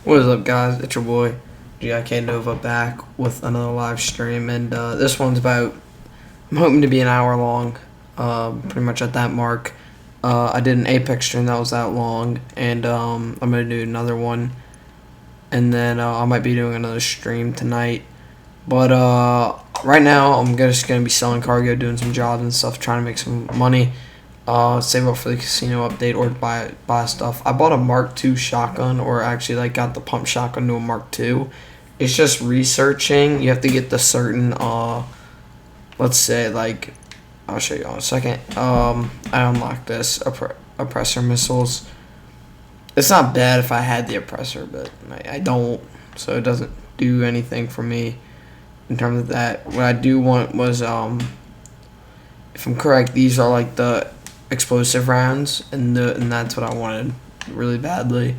What is up, guys? It's your boy GIK Nova back with another live stream, and this one's about. I'm hoping to be an hour long, pretty much at that mark. I did an Apex stream that was that long, and I'm gonna do another one, and then I might be doing another stream tonight. But right now, I'm just gonna be selling cargo, doing some jobs and stuff, trying to make some money. Save up for the casino update or buy stuff. I bought a Mark II shotgun, or actually like got the pump shotgun to a Mark II. It's just researching. You have to get the certain let's say like I'll show you in a second. I unlocked this oppressor missiles. It's not bad if I had the oppressor, but I don't, so it doesn't do anything for me in terms of that. What I do want was if I'm correct, these are like the explosive rounds, and that's what I wanted really badly.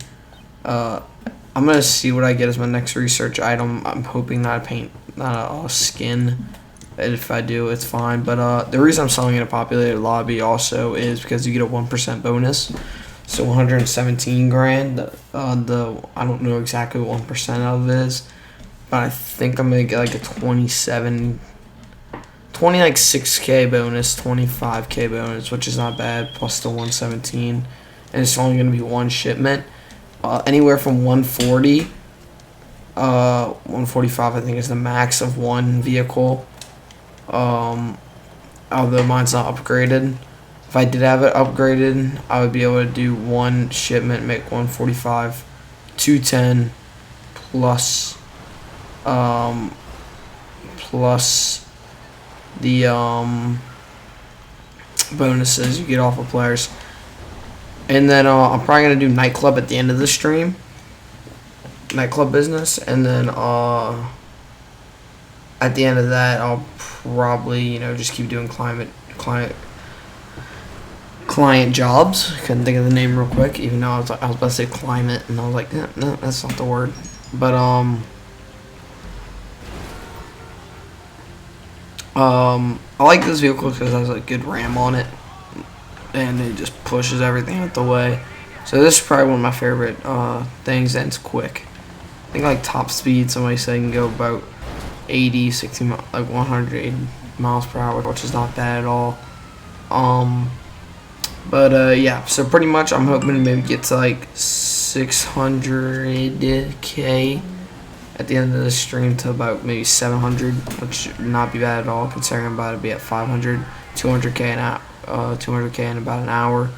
I'm gonna see what I get as my next research item. I'm hoping not a paint, not a skin. If I do, it's fine. But the reason I'm selling in a populated lobby also is because you get a 1% bonus. So 117 grand. I don't know exactly what 1% of it is, but I think I'm gonna get like a 20 like 6k bonus, 25k bonus, which is not bad, plus the 117, and it's only going to be one shipment. Anywhere from 140, 145 I think is the max of one vehicle. Although mine's not upgraded. If I did have it upgraded, I would be able to do one shipment, make 145, 210, plus the bonuses you get off of players. And then I'm probably going to do nightclub at the end of the stream. Nightclub business. And then at the end of that, I'll probably, just keep doing client jobs. I couldn't think of the name real quick, even though I was about to say climate, and I was like, no, that's not the word. But I like this vehicle because it has a good ram on it, and it just pushes everything out the way. So this is probably one of my favorite things, and it's quick. I think like top speed, somebody said can go about 80, 60, like 180 miles per hour, which is not bad at all. Yeah, so pretty much I'm hoping to maybe get to like 600k at the end of the stream to about maybe 700, which would not be bad at all, considering I'm about to be at 500, 200k in about an hour,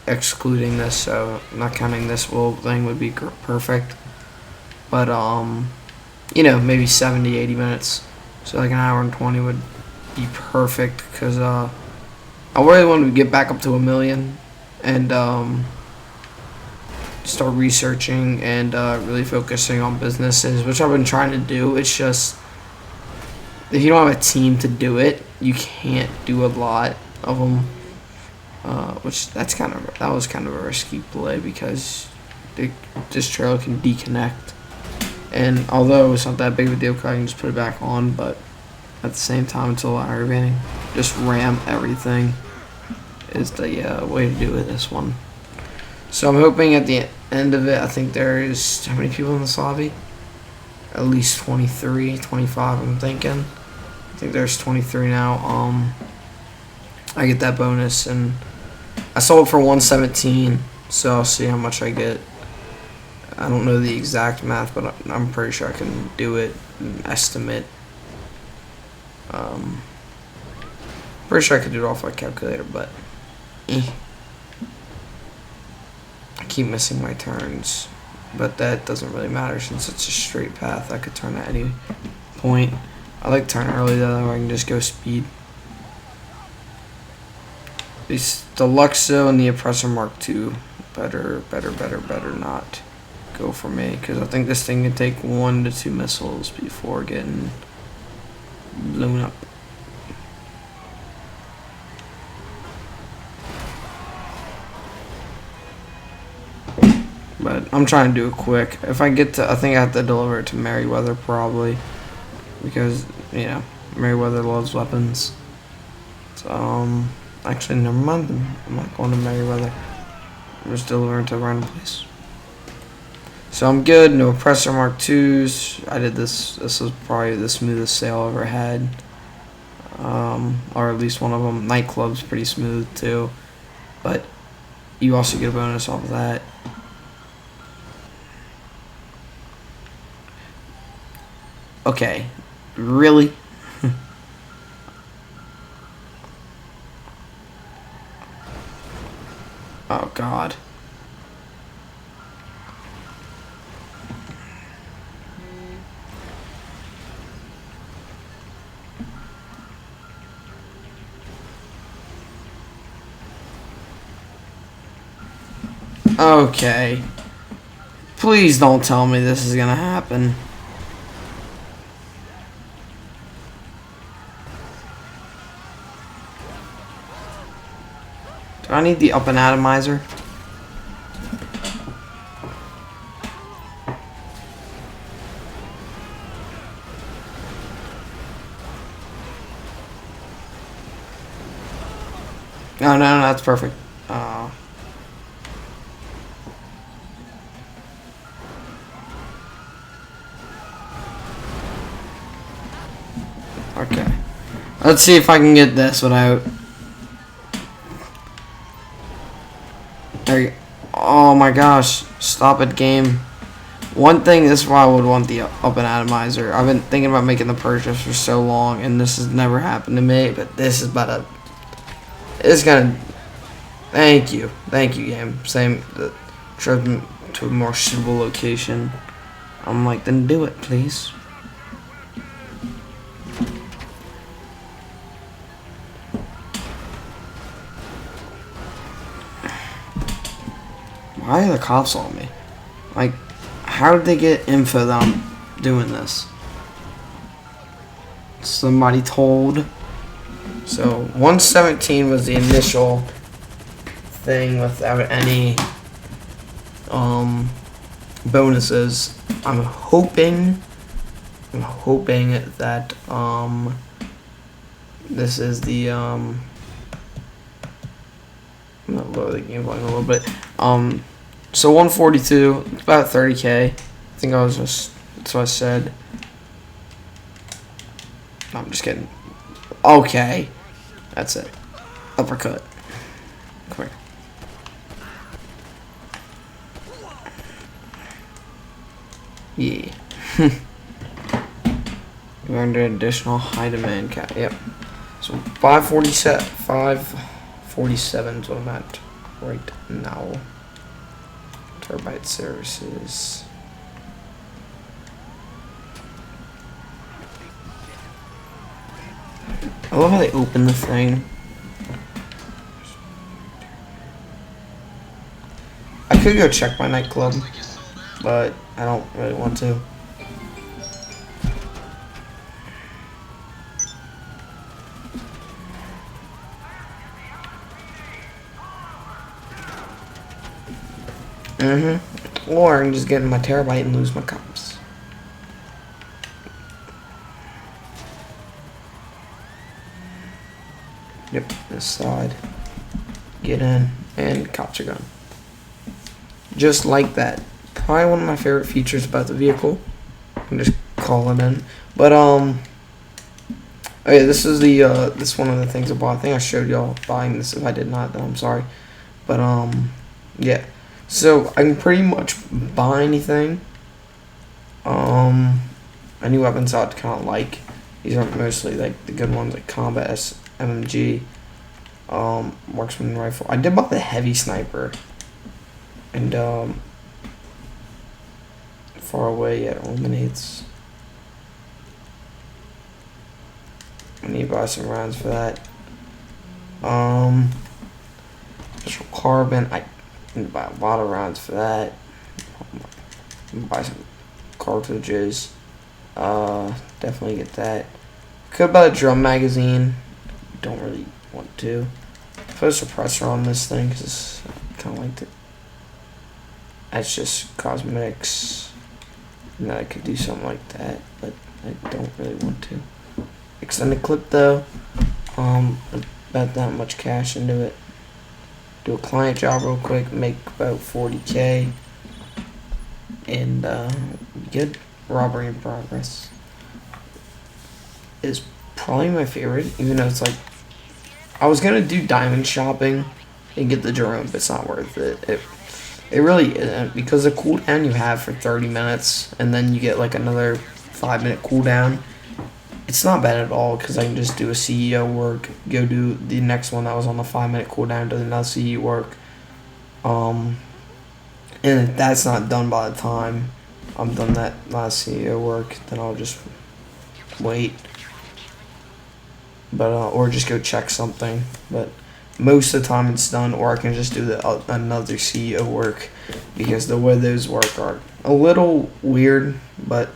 excluding this. So not counting this little thing would be perfect. But maybe 70, 80 minutes. So like an hour and 20 would be perfect, because I really wanted to get back up to 1 million and start researching and really focusing on businesses, which I've been trying to do. It's just, if you don't have a team to do it, you can't do a lot of them. That was kind of a risky play, because this trailer can deconnect, and although it's not that big of a deal, because I can just put it back on, but at the same time it's a little aggravating. Just ram everything is the way to do it, this one. So I'm hoping at the end of it, I think there is, how many people in this lobby? At least 23, 25, I'm thinking. I think there's 23 now. I get that bonus, and I sold for 117, so I'll see how much I get. I don't know the exact math, but I'm pretty sure I can do it, and estimate. Pretty sure I could do it off my calculator, but I keep missing my turns, but that doesn't really matter since it's a straight path. I could turn at any point. I like turn early though, I can just go speed. The Luxo and the Oppressor Mark II better not go for me, because I think this thing can take 1 to 2 missiles before getting blown up. But I'm trying to do it quick. If I get to, I think I have to deliver it to Merryweather probably, because Merryweather loves weapons. So actually, never mind. I'm not going to Merryweather. I'm just delivering to a random place. So I'm good. No Oppressor Mark 2s. I did this. This was probably the smoothest sale I ever had. Or at least one of them. Nightclub's pretty smooth too. But you also get a bonus off of that. Okay. Really? Oh God. Okay. Please don't tell me this is gonna happen. Do I need the up and atomizer? No, no, no, that's perfect. Okay. Let's see if I can get this without... There you go. Oh my gosh. Stop it, game. One thing, this is why I would want the up and atomizer. I've been thinking about making the purchase for so long, and this has never happened to me, but this is about to... It's gonna... Thank you. Thank you, game. Same... Drove me to a more suitable location. I'm like, then do it, please. Why are the cops on me? Like, how did they get info that I'm doing this? Somebody told. So 117 was the initial thing without any bonuses. I'm hoping that this is the I'm gonna lower the game volume a little bit. So 142, it's about 30k. I think that's what I said. No, I'm just kidding. Okay. That's it. Uppercut. Come here. Yeah. We earned an additional high demand cap. Yep. So 547 is what I'm at right now. Terabyte services. I love how they open the thing. I could go check my nightclub, but I don't really want to. Or I can just get in my terabyte and lose my cops. Yep, this side. Get in, and cops are gone. Just like that. Probably one of my favorite features about the vehicle. I'm just calling in. But okay, this is the this one of the things I bought. I think I showed y'all buying this. If I did not, then I'm sorry. But yeah. So I can pretty much buy anything. Any weapons I'd kind of like. These are mostly like the good ones, like Combat SMG, Marksman rifle. I did buy the heavy sniper, and far away yet eliminates. I need to buy some rounds for that. Special carbon. I need to buy a lot of rounds for that. Buy some cartridges. Definitely get that. Could buy a drum magazine. Don't really want to. Put a suppressor on this thing because I kind of liked it. That's just cosmetics. And I could do something like that, but I don't really want to. Extended clip though. About that much cash into it. Do a client job real quick. Make about 40k. and good. Robbery in Progress is probably my favorite, even though it's like I was gonna do diamond shopping and get the drone, but it's not worth it. It really isn't, because the cooldown you have for 30 minutes and then you get like another 5-minute cooldown. It's not bad at all, because I can just do a CEO work, go do the next one that was on the 5-minute cooldown, do another CEO work. And if that's not done by the time I'm done that last CEO work, then I'll just wait. But or just go check something. But most of the time it's done, or I can just do another CEO work, because the way those work are a little weird. But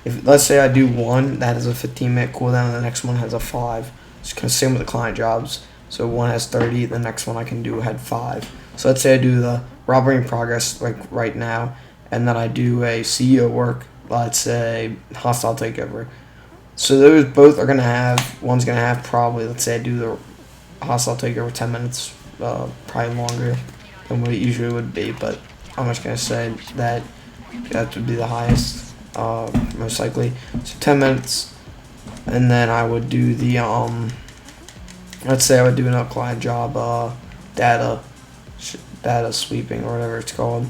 if, let's say I do one that has a 15-minute cooldown, and the next one has a 5. It's kind of same with the client jobs. So one has 30, the next one I can do had 5. So let's say I do the robbery in progress like right now, and then I do a CEO work, let's say hostile takeover. So those both are gonna have, one's gonna have probably, let's say I do the hostile takeover 10 minutes, probably longer than what it usually would be, but I'm just gonna say that that would be the highest, most likely. So 10 minutes, and then I would do the let's say I would do an upclient job, data sweeping, or whatever it's called.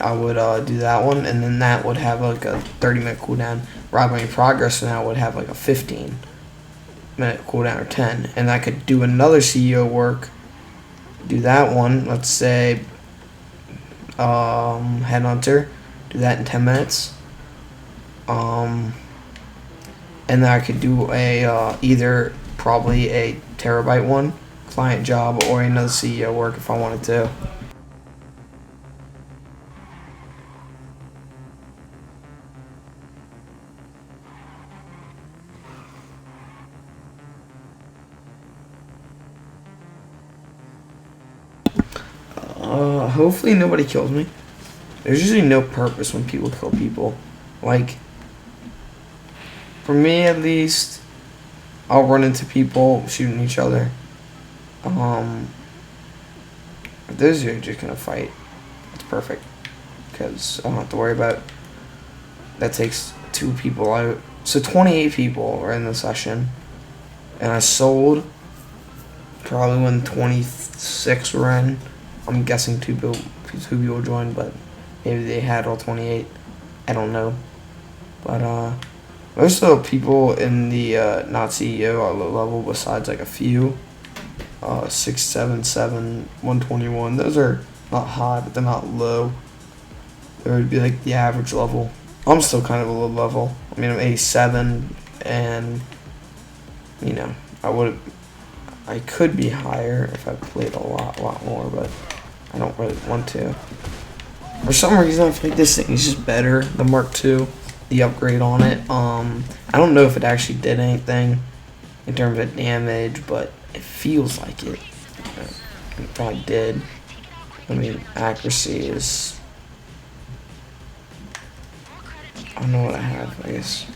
I would do that one, and then that would have like a 30-minute cooldown. Robbery in progress now would have like a 15-minute cooldown, or 10, and I could do another CEO work, do that one, let's say headhunter, do that in 10 minutes, and then I could do a either probably a terabyte one, client job, or another CEO work if I wanted to. Hopefully nobody kills me. There's usually no purpose when people kill people. Like, for me at least, I'll run into people shooting each other. If those are just gonna fight, it's perfect, because I don't have to worry about. That takes 2 people out. So 28 people were in the session, and I sold probably when 26 were in. I'm guessing 2 people joined, but maybe they had all 28. I don't know. But most of the people in the not CEO are low level, besides like a few. 677, 121. Those are not high, but they're not low. They would be like the average level. I'm still kind of a low level. I mean, I'm 87, and you know, I could be higher if I played a lot more, but I don't really want to. For some reason, I feel like this thing is just better. The Mark II, the upgrade on it. I don't know if it actually did anything in terms of damage, but it feels like it. It probably did. I mean, accuracy is. I don't know what I have, I guess.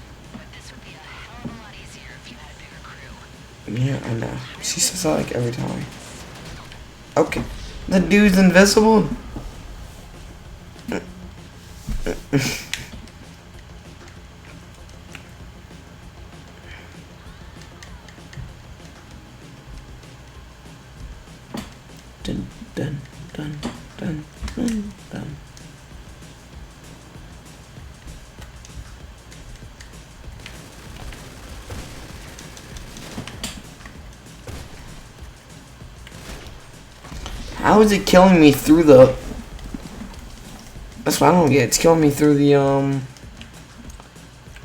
Yeah, I know. She says that like every time. Okay. The dude's invisible? Dun, dun, dun, dun, dun, dun. How is it killing me through the... That's what I don't get. It's killing me through the,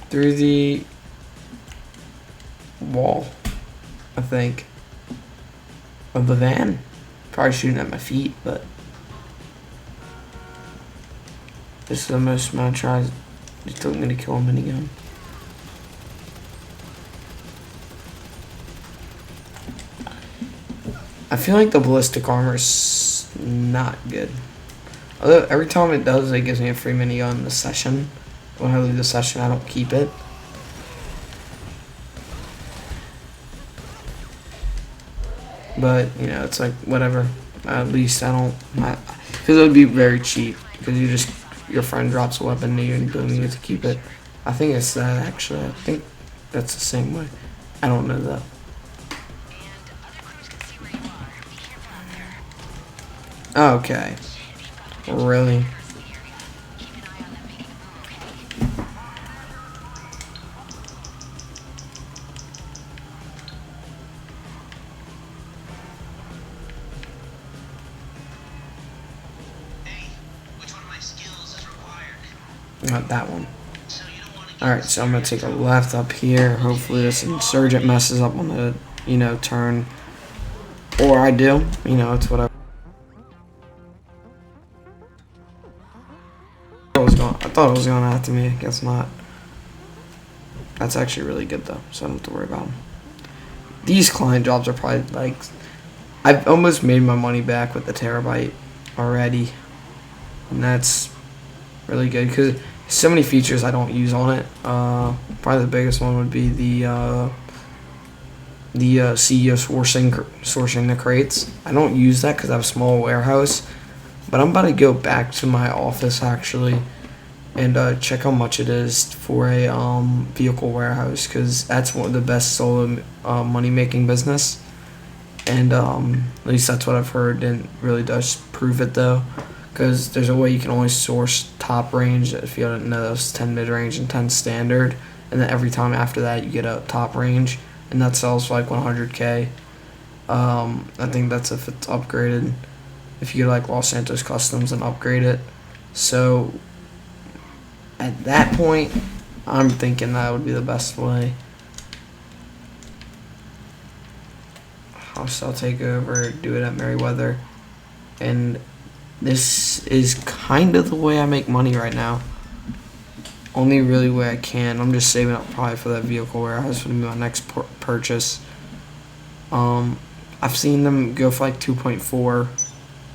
through the wall, I think, of the van. Probably shooting at my feet, but this is the most amount of tries it took me to kill a minigun. I feel like the ballistic armor is not good. Although every time it does, it gives me a free minigun in the session. When I leave the session, I don't keep it. But, you know, it's like, whatever. At least I don't... Because it would be very cheap. because you just your friend drops a weapon to you and boom, you get to keep it. I think it's that actually. I think that's the same way. I don't know though. Okay. Really? Not that one. Alright, so I'm going to take a left up here. Hopefully this insurgent messes up on the, turn. Or I do. It's whatever. I thought it was going after me. I guess not. That's actually really good, though, so I don't have to worry about them. These client jobs are probably, like... I've almost made my money back with the Terabyte already. And that's really good, because so many features I don't use on it. Probably the biggest one would be the CEO sourcing the crates. I don't use that because I have a small warehouse, but I'm about to go back to my office actually and check how much it is for a vehicle warehouse, because that's one of the best solo money making business. And at least that's what I've heard, and it really does prove it though, because there's a way you can only source top range. If you don't know, those 10 mid range and 10 standard, and then every time after that you get a top range, and that sells for like 100K. I think that's if it's upgraded. If you get like Los Santos Customs and upgrade it. So at that point, I'm thinking that would be the best way. I'll take over, do it at Merryweather, and this is kind of the way I make money right now. Only really way I can. I'm just saving up probably for that vehicle warehouse would be my next purchase. I've seen them go for like 2.4,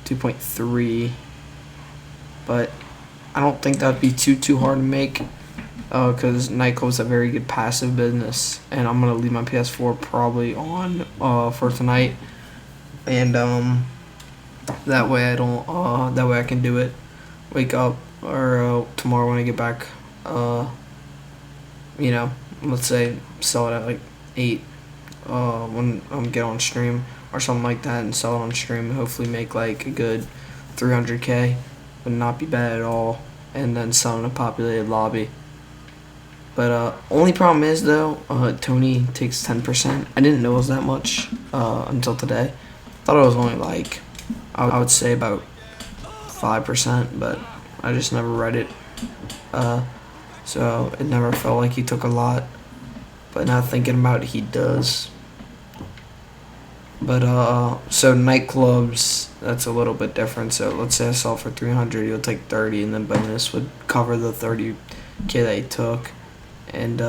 2.3, but I don't think that'd be too hard to make, because Nightclub's a very good passive business, and I'm gonna leave my PS4 probably on for tonight, and that way I can do it. Wake up or tomorrow when I get back. Let's say sell it at like 8 when get on stream or something like that, and sell it on stream and hopefully make like a good 300K, would not be bad at all, and then sell in a populated lobby. But only problem is though, Tony takes 10%. I didn't know it was that much until today. Thought it was only like, I would say about 5%, but I just never read it. So it never felt like he took a lot. But now thinking about it, he does. But so nightclubs, that's a little bit different. So let's say I sell for 300, he'll take 30, and then bonus would cover the 30K that he took, and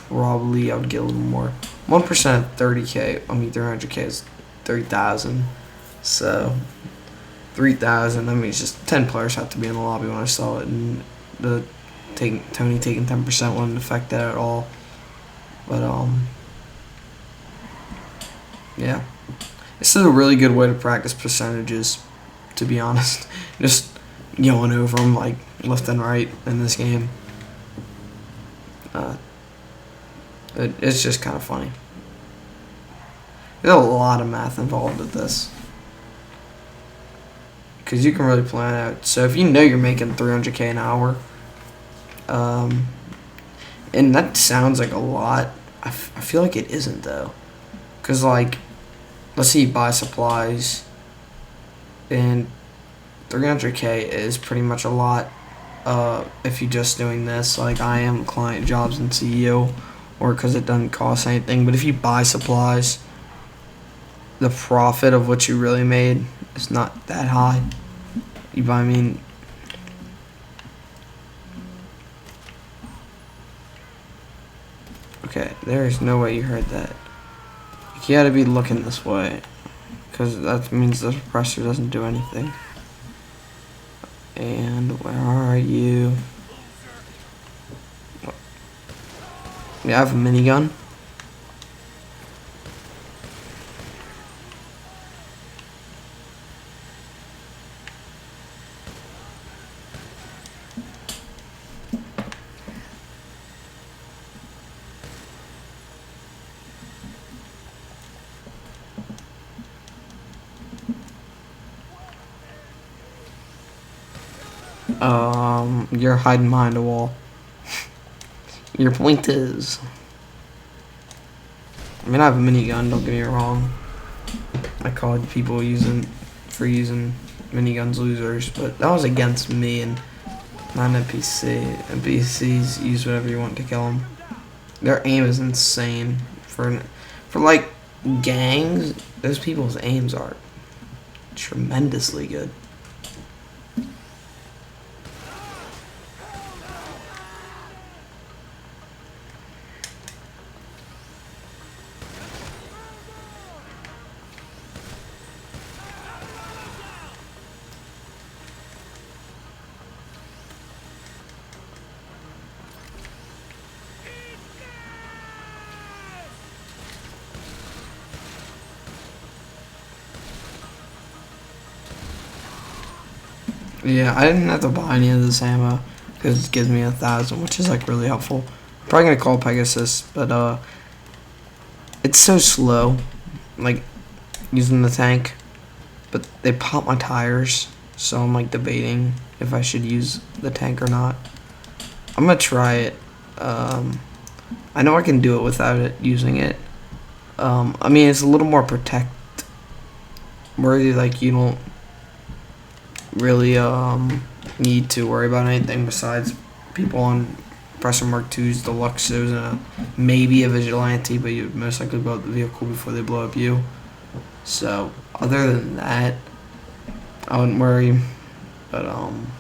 probably I would get a little more. 1% of 30K, 300K is 30,000. So 3,000. That means just 10 players have to be in the lobby when I sell it, and Tony taking 10% wouldn't affect that at all. But yeah, this is a really good way to practice percentages, to be honest. Just going over them like left and right in this game. It's just kind of funny. There's a lot of math involved with this, because you can really plan out. So if you know you're making 300K an hour, and that sounds like a lot, I feel like it isn't though, because like, let's say you buy supplies, and 300K is pretty much a lot if you're just doing this like I am, client jobs and CEO, or because it doesn't cost anything. But if you buy supplies, the profit of what you really made is not that high. Okay, there is no way you heard that. You gotta be looking this way, because that means the suppressor doesn't do anything. And where are you? Yeah, I have a minigun. You're hiding behind a wall. Your point is, I mean, I have a minigun. Don't get me wrong. I called people using miniguns losers, but that was against me and not an NPC. NPCs use whatever you want to kill them. Their aim is insane. For like gangs, those people's aims are tremendously good. Yeah, I didn't have to buy any of this ammo because it gives me 1,000, which is like really helpful. I'm probably gonna call Pegasus, but it's so slow, like using the tank. But they pop my tires, so I'm like debating if I should use the tank or not. I'm gonna try it. I know I can do it without it using it. I mean, it's a little more protect, where like you don't really need to worry about anything besides people on Pressure Mark II's Deluxes and maybe a Vigilante, but you'd most likely blow up the vehicle before they blow up you. So other than that, I wouldn't worry. But I'm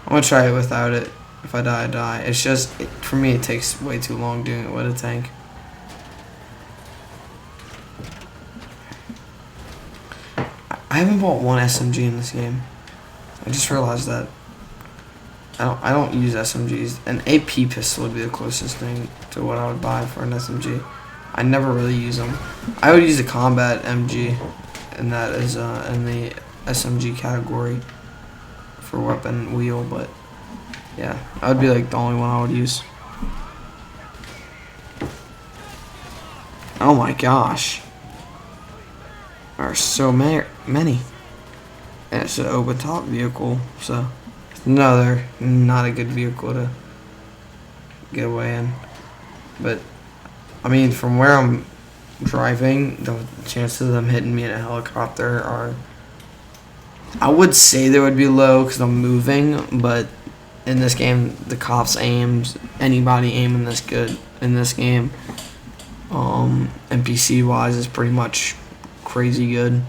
gonna try it without it. If I die, I die. It's just for me, it takes way too long doing it with a tank. I haven't bought one SMG in this game. I just realized that. I don't use SMGs. An AP pistol would be the closest thing to what I would buy for an SMG. I never really use them. I would use a combat MG, and that is in the SMG category for weapon wheel. But yeah, that would be like the only one I would use. Oh my gosh. There are so many. And it's an open top vehicle, so it's another not a good vehicle to get away in. But I mean, from where I'm driving, the chances of them hitting me in a helicopter are, I would say they would be low because I'm moving, but in this game, the cops aims, anybody aiming this good in this game, NPC wise, is pretty much crazy good.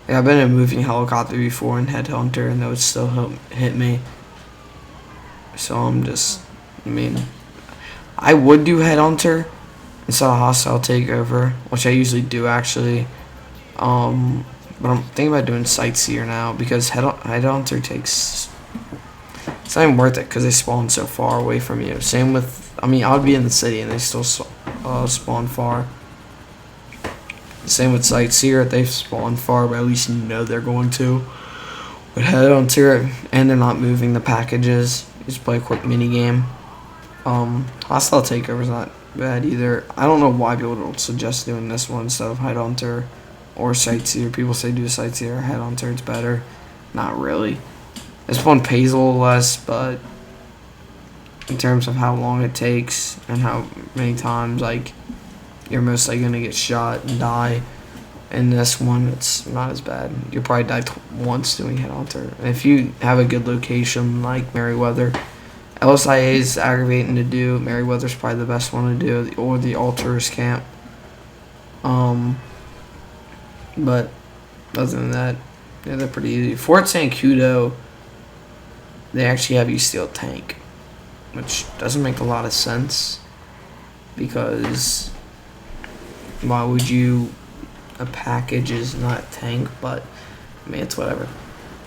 Yeah, I've been in a moving helicopter before in Headhunter, and they would still hit me. So I'm just, I mean, I would do Headhunter instead of Hostile Takeover, which I usually do actually. But I'm thinking about doing Sightseer now because Headhunter takes, it's not even worth it because they spawn so far away from you. Same with, I mean, I would be in the city and they still spawn far. Same with Sightseer, they spawn far, but at least you know they're going to. But Headhunter, and they're not moving the packages. You just play a quick mini game. Hostile Takeover's not bad either. I don't know why people don't suggest doing this one instead of Headhunter or Sightseer. People say do Sightseer or Headhunter, it's better. Not really. This one pays a little less, but in terms of how long it takes and how many times, like, you're mostly gonna get shot and die. In this one, it's not as bad. You'll probably die once doing Headhunter. And if you have a good location like Merryweather, LSIA is aggravating to do. Merryweather's probably the best one to do, or the Altarist Camp. But other than that, yeah, they're pretty easy. Fort Sancudo, they actually have you steal a tank, which doesn't make a lot of sense because why would you? A package is not a tank, but I mean, it's whatever.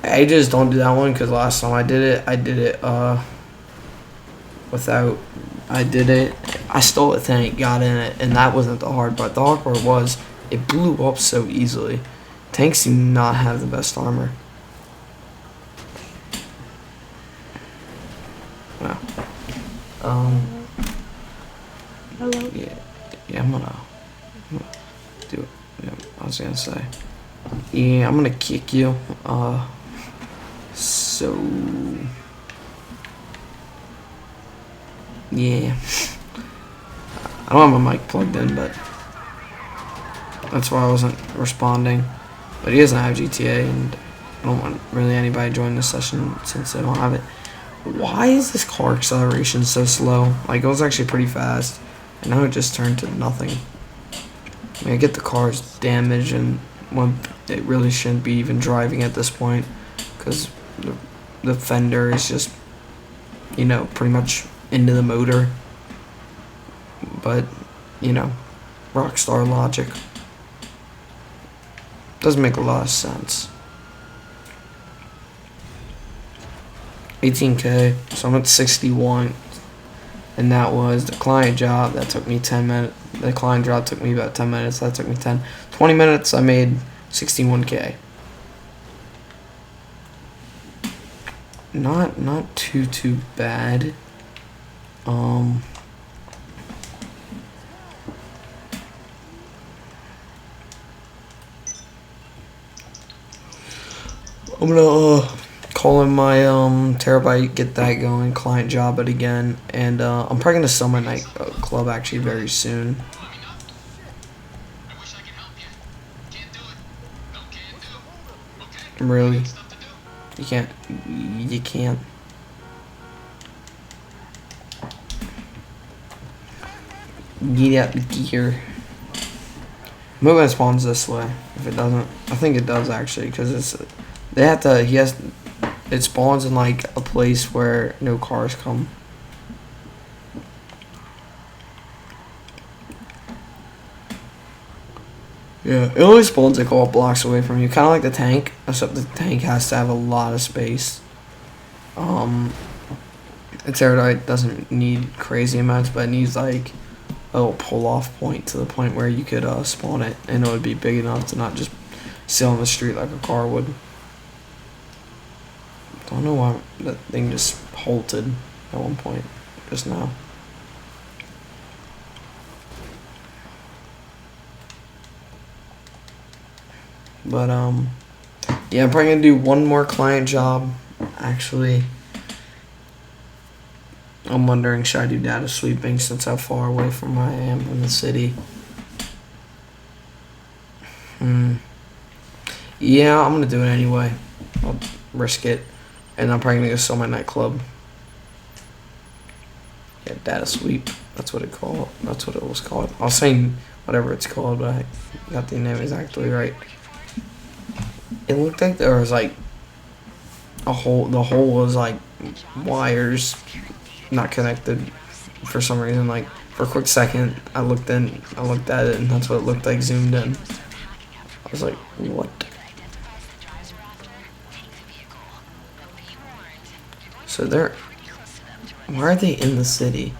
I just don't do that one because last time I did it without. I stole a tank, got in it, and that wasn't the hard part. The hard part was it blew up so easily. Tanks do not have the best armor. Wow. Hello. Yeah, I'm gonna do it. Yeah, I was gonna say. Yeah, I'm gonna kick you. So So yeah, I don't have my mic plugged in, but that's why I wasn't responding. But he doesn't have GTA, and I don't want really anybody to join this session since they don't have it. Why is this car acceleration so slow? Like, it was actually pretty fast, and now it just turned to nothing. I mean, I get the car's damaged, and one, it really shouldn't be even driving at this point, because the fender is just, you know, pretty much into the motor. But, you know, Rockstar logic. Doesn't make a lot of sense. 18K, so I'm at 61, and that was the client job. That took me 10 minutes. The client job took me about 10 minutes. That took me 20 minutes. I made 61K. Not too bad. I'm gonna call in my Terabyte, get that going, client job it again, and I'm probably gonna sell my night club actually very soon. Really? You can't. You can't. Get out the gear. Maybe it spawns this way. If it doesn't, I think it does actually, because it's. They have to. He has. It spawns in like a place where no cars come. Yeah, it only spawns like all blocks away from you, kind of like the tank, except the tank has to have a lot of space. Its airtight doesn't need crazy amounts, but it needs like a little pull-off point to the point where you could spawn it, and it would be big enough to not just sit on the street like a car would. Don't know why that thing just halted at one point just now. But yeah, I'm probably gonna do one more client job. Actually, I'm wondering, should I do data sweeping since how far away from I am from the city? Yeah, I'm gonna do it anyway. I'll risk it, and I'm probably gonna go sell my nightclub. Yeah, data sweep. That's what it called. That's what it was called. I was saying whatever it's called, but I got the name exactly right. It looked like there was like a hole. The hole was like wires not connected for some reason. Like for a quick second, I looked at it, and that's what it looked like zoomed in. I was like, what? So they're. Why are they in the city?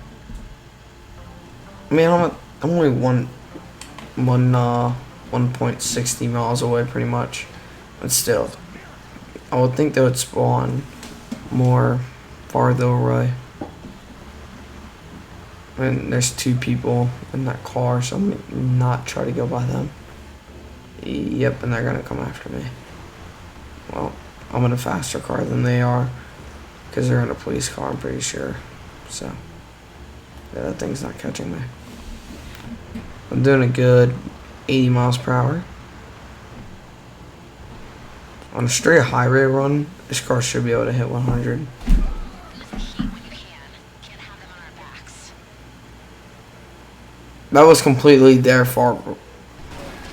I mean, I'm only 1.60 miles away, pretty much. But still, I would think they would spawn more farther away. And there's 2 people in that car, so I'm not try to go by them. Yep, and they're gonna come after me. Well, I'm in a faster car than they are, because they're in a police car, I'm pretty sure. So, yeah, that thing's not catching me. I'm doing a good 80 miles per hour. On a straight highway run, this car should be able to hit 100. That was completely their fault.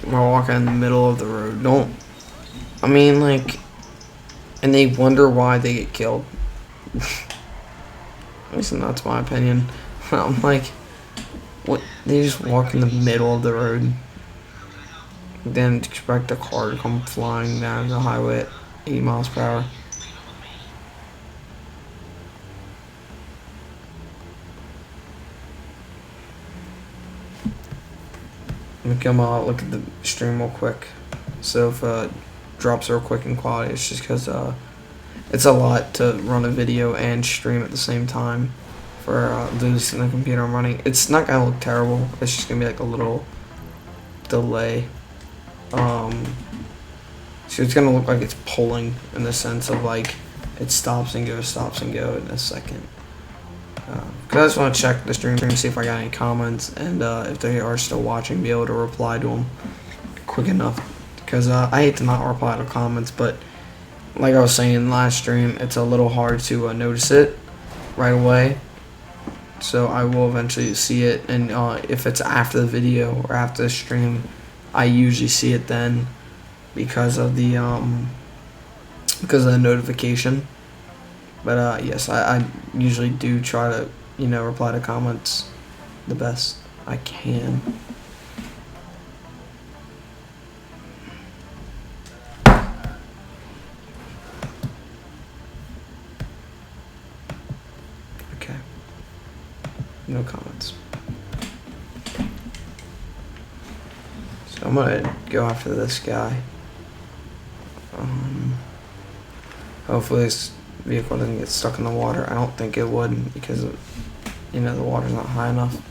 We're walking in the middle of the road. Don't. I mean, like. And they wonder why they get killed. At least that's my opinion. I'm like, what? They just walk in the middle of the road. Then expect a car to come flying down the highway at 80 miles per hour. Let me come out, look at the stream real quick. So if it drops real quick in quality, it's just because it's a lot to run a video and stream at the same time for those in the computer I'm running. It's not gonna look terrible. It's just gonna be like a little delay. So it's gonna look like it's pulling in the sense of like it stops and go in a second. Because I just want to check the stream to see if I got any comments, and if they are still watching, be able to reply to them quick enough. Because I hate to not reply to comments, but like I was saying last stream, it's a little hard to notice it right away. So I will eventually see it, and if it's after the video or after the stream, I usually see it then because of the notification. But yes, I usually do try to, reply to comments the best I can. Okay. No comments. So I'm gonna go after this guy. Hopefully this vehicle doesn't get stuck in the water. I don't think it would because the water's not high enough.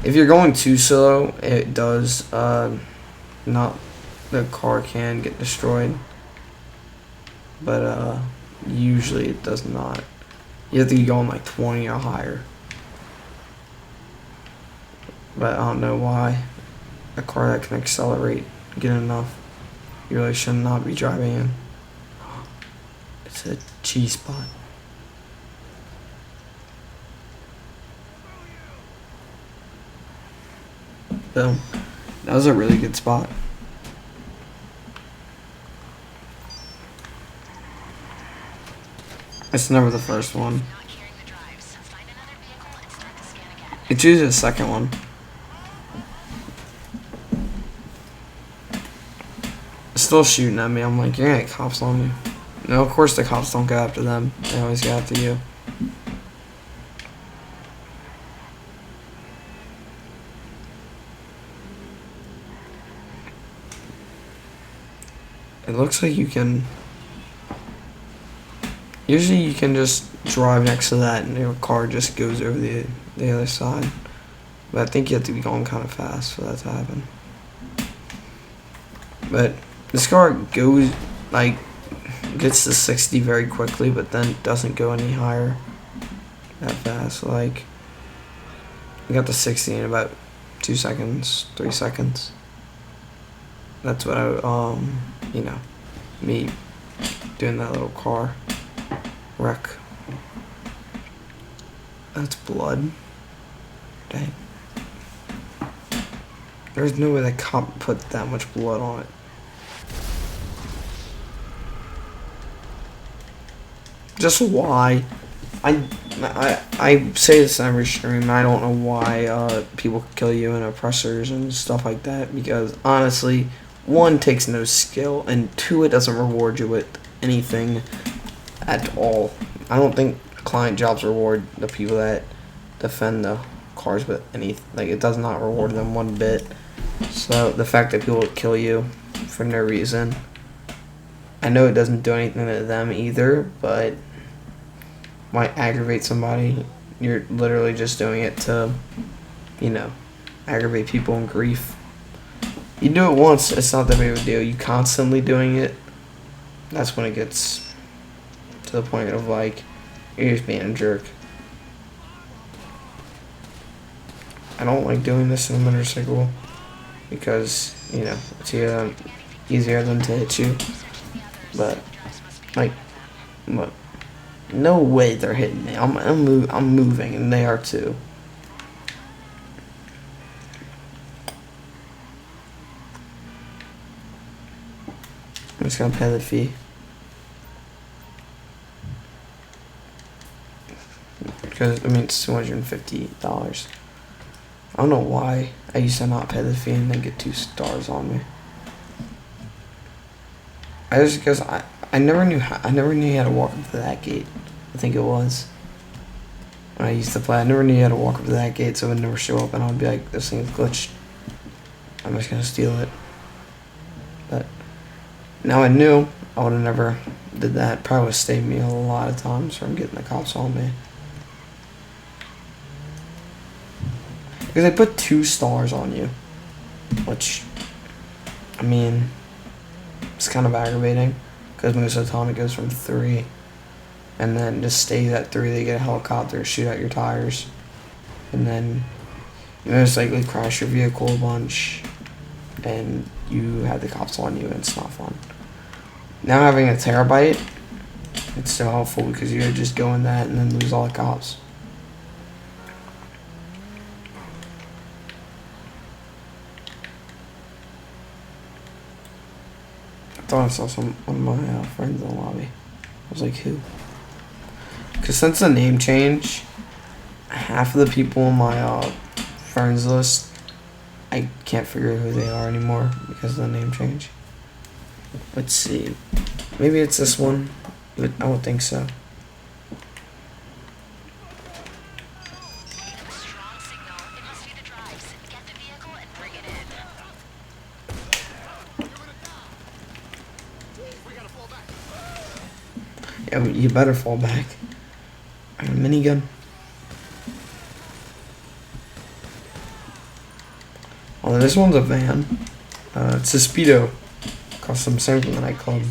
If you're going too slow, it does not the car can get destroyed. But usually it does not. You have to be going like 20 or higher. But I don't know why a car that can accelerate get enough. You really should not be driving in. It's a cheese spot. Boom. That was a really good spot. It's never the first one. It's usually the second one. It's still shooting at me. I'm like, you're gonna get cops on me. No, of course the cops don't go after them. They always go after you. It looks like you can... Usually you can just drive next to that and your car just goes over the other side. But I think you have to be going kind of fast for that to happen. But this car goes, like, gets to 60 very quickly, but then doesn't go any higher that fast. Like, we got to 60 in about 2 seconds, 3 seconds. That's what I, me doing that little car wreck. That's blood. Dang. There's no way that cop put that much blood on it. Just why? I say this in every stream. I don't know why people kill you and oppressors and stuff like that, because honestly, one, takes no skill, and two, it doesn't reward you with anything at all. I don't think client jobs reward the people that defend the cars with anything. Like, it does not reward them one bit. So the fact that people kill you for no reason, I know it doesn't do anything to them either, but might aggravate somebody. You're literally just doing it to, aggravate people and grief. You do it once, it's not that big of a deal. You constantly doing it, that's when it gets to the point of, like, you're just being a jerk. I don't like doing this in a motorcycle because, it's easier than to hit you. But, like, no way they're hitting me. I'm moving, and they are too. I'm just gonna pay the fee. Because, it's $250. I don't know why I used to not pay the fee and then get 2 stars on me. Because I never knew how to walk up to that gate. I think it was when I used to play. I never knew how to walk up to that gate, so it would never show up, and I'd be like, this thing's glitched. I'm just gonna steal it. But now I knew, I would have never did that. Probably would have saved me a lot of times from getting the cops on me. Because they put 2 stars on you, which, it's kind of aggravating, because most of the time it goes from 3. and then just stays at 3. They get a helicopter, shoot out your tires, and then you most likely crash your vehicle a bunch, and you have the cops on you, and it's not fun. Now having a terabyte, it's so helpful because you could just go in that and then lose all the cops. I thought I saw one of my friends in the lobby. I was like, who? Because since the name change, half of the people on my friends list, I can't figure out who they are anymore because of the name change. Let's see. Maybe it's this one, but I don't think so. Strong signal. It must be the drives. Get the vehicle and bring it in. Yeah, but you better fall back. I have a minigun. Oh, this one's a van. It's a Speedo. Cost some same from the nightclub. I don't know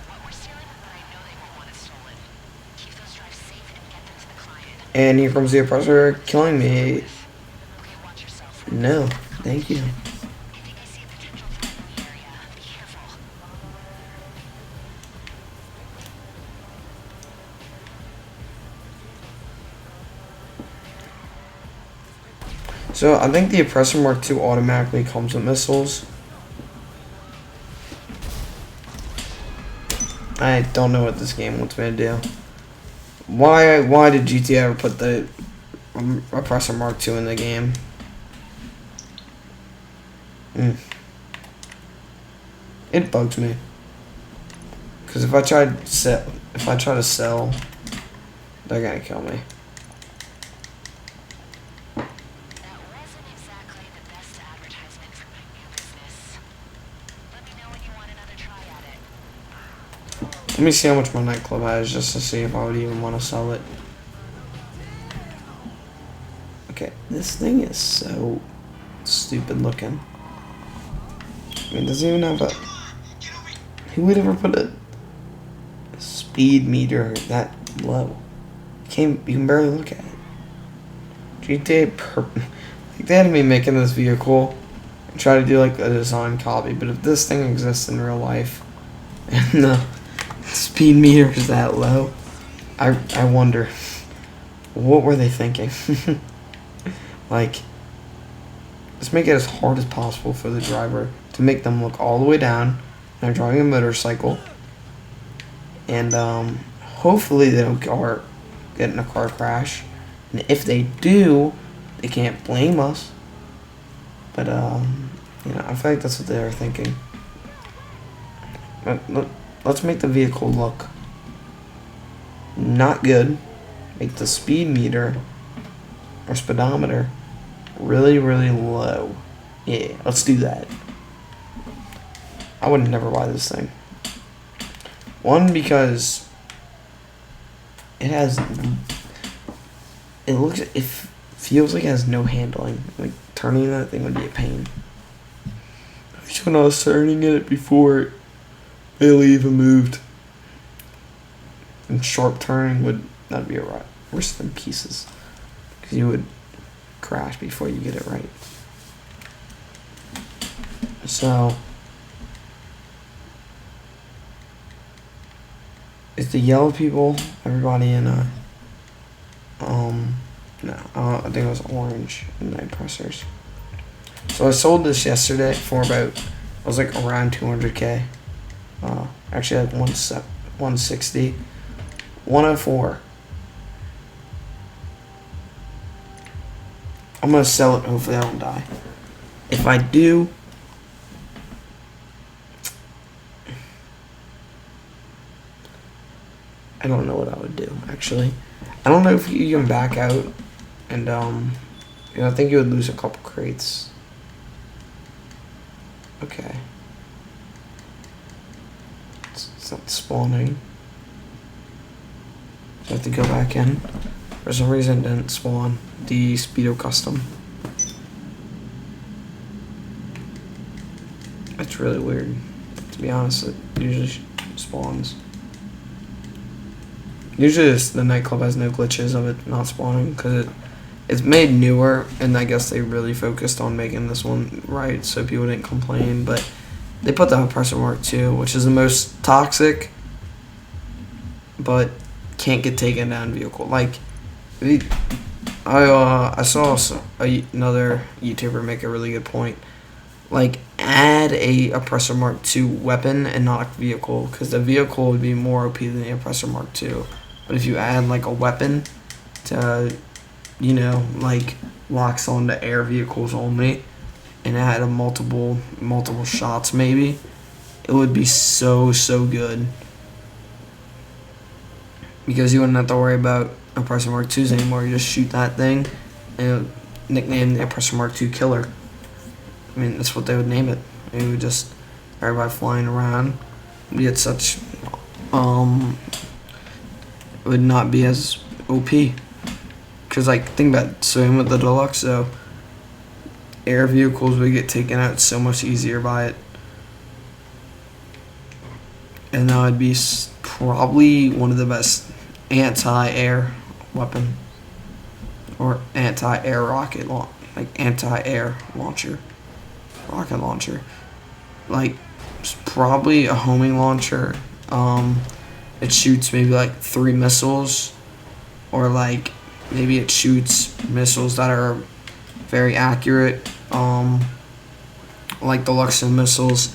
what we're stealing, but I know they won't want it stolen. Keep those drives safe and get them to the client. And here comes the oppressor killing me. Okay, watch yourself. No, thank you. I think I see a potential threat in the area. Be careful. So I think the Oppressor Mark II automatically comes with missiles. I don't know what this game wants me to do. Why did GTA ever put the Oppressor Mark II in the game? It bugs me. Cause if I try to sell, they're gonna kill me. That wasn't exactly the best advertisement for my new business. Let me know when you want another try at it. Let me see how much my nightclub has just to see if I would even want to sell it. Okay, this thing is so stupid looking. I mean, it doesn't even have a... Who would ever put a speed meter that low? You can barely look at it. GTA like they had me making this vehicle and try to do like a design copy, but if this thing exists in real life and the speed meter is that low, I wonder what were they thinking? Like, let's make it as hard as possible for the driver to make them look all the way down when they're driving a motorcycle, and hopefully they don't get in a car crash, and if they do, they can't blame us. But you know, I feel like that's what they were thinking. Let's make the vehicle look not good. Make the speed meter or speedometer really, really low. Yeah, let's do that. I would never buy this thing. One, because it feels like it has no handling. Like, turning that thing would be a pain. I wish when I was turning it before it barely even moved. And sharp turning that'd be a worse than pieces. Because you would crash before you get it right. So, is the yellow people everybody in no, I think it was orange in the oppressors. So I sold this yesterday for about, it was like around 200k. Actually like 160, 104. I'm gonna sell it. Hopefully I don't die. If I do, I don't know what I would do. Actually, I don't know if you can back out, and you know, I think you would lose a couple crates. Okay, it's not spawning. So I have to go back in. For some reason, it didn't spawn the Speedo Custom. That's really weird. To be honest, it usually spawns. Usually the nightclub has no glitches of it not spawning because it's made newer, and I guess they really focused on making this one right so people didn't complain. But they put the oppressor mark too, which is the most toxic, but can't get taken down vehicle. Like, I saw another YouTuber make a really good point. Like, add a oppressor mark 2 weapon and not a vehicle, because the vehicle would be more OP than the oppressor mark 2. But if you add like a weapon to, like locks on to air vehicles only, and add a multiple shots maybe, it would be so good. Because you wouldn't have to worry about oppressor mark 2s anymore. You just shoot that thing and nickname the oppressor mark 2 killer. I mean, that's what they would name it. It would just, everybody flying around, we get such, it would not be as OP. Because, like, think about it, same with the deluxe, so air vehicles would get taken out so much easier by it. And that would be probably one of the best anti-air weapon. Or anti-air rocket launch, like anti-air launcher. Rocket launcher. Like, it's probably a homing launcher. It shoots maybe like 3 missiles, or like maybe it shoots missiles that are very accurate, like the Luxon missiles,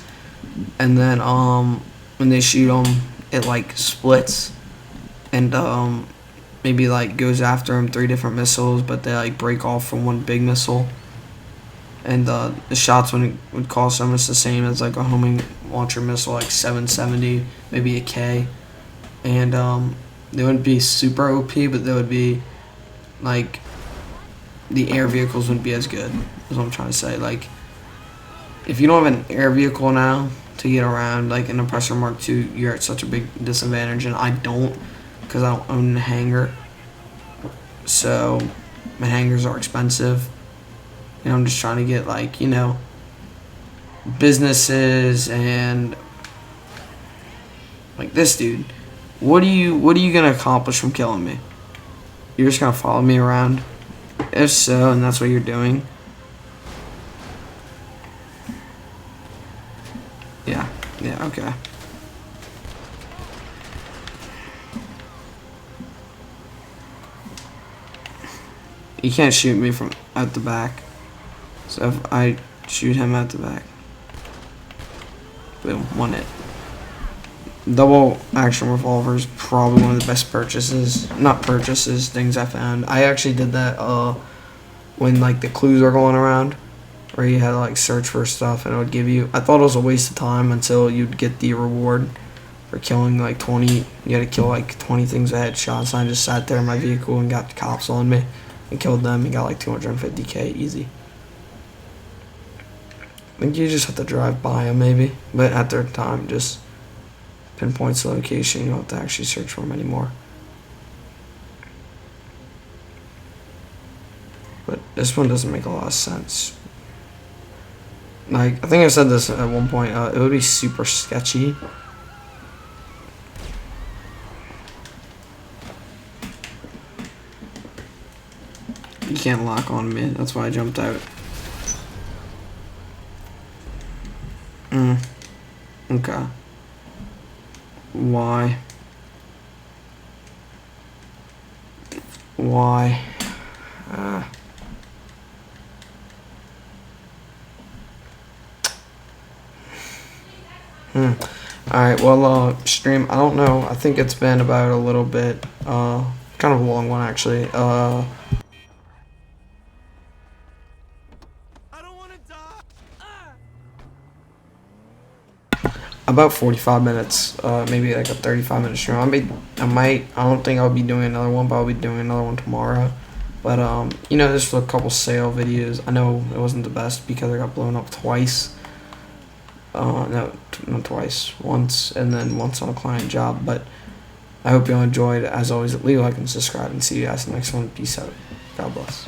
and then when they shoot them, it like splits, and maybe like goes after them 3 different missiles, but they like break off from one big missile. And the shots would cost almost the same as like a homing launcher missile, like 770, maybe a K. And they wouldn't be super OP, but they would be like, the air vehicles wouldn't be as good, is what I'm trying to say. Like, if you don't have an air vehicle now to get around, like an oppressor mark II, you're at such a big disadvantage. And I don't, because I don't own a hangar. So my hangars are expensive. And I'm just trying to get, like, businesses and like this dude. What are you gonna accomplish from killing me? You're just gonna follow me around? If so, and that's what you're doing. Yeah, okay. You can't shoot me from out the back. So if I shoot him out the back, boom, 1 hit. Double action revolver is probably one of the best things I found. I actually did that when like the clues are going around, where you had to like search for stuff and it would give you. I thought it was a waste of time until you'd get the reward for killing like 20. You had to kill like 20 things with headshots. And I just sat there in my vehicle and got the cops on me and killed them and got like 250K easy. I think you just have to drive by them maybe, but at their time just pinpoints the location. You don't have to actually search for them anymore. But this one doesn't make a lot of sense. Like, I think I said this at one point, it would be super sketchy. You can't lock on me, that's why I jumped out. Okay. Why? Alright, well, stream, I don't know. I think it's been about a little bit, kind of a long one, actually. About 45 minutes, maybe like a 35-minute stream. I don't think I'll be doing another one, but I'll be doing another one tomorrow. But, just a couple sale videos. I know it wasn't the best because I got blown up twice. No, not twice. Once, and then once on a client job. But I hope you all enjoyed. As always, leave a like and subscribe, and see you guys in the next one. Peace out. God bless.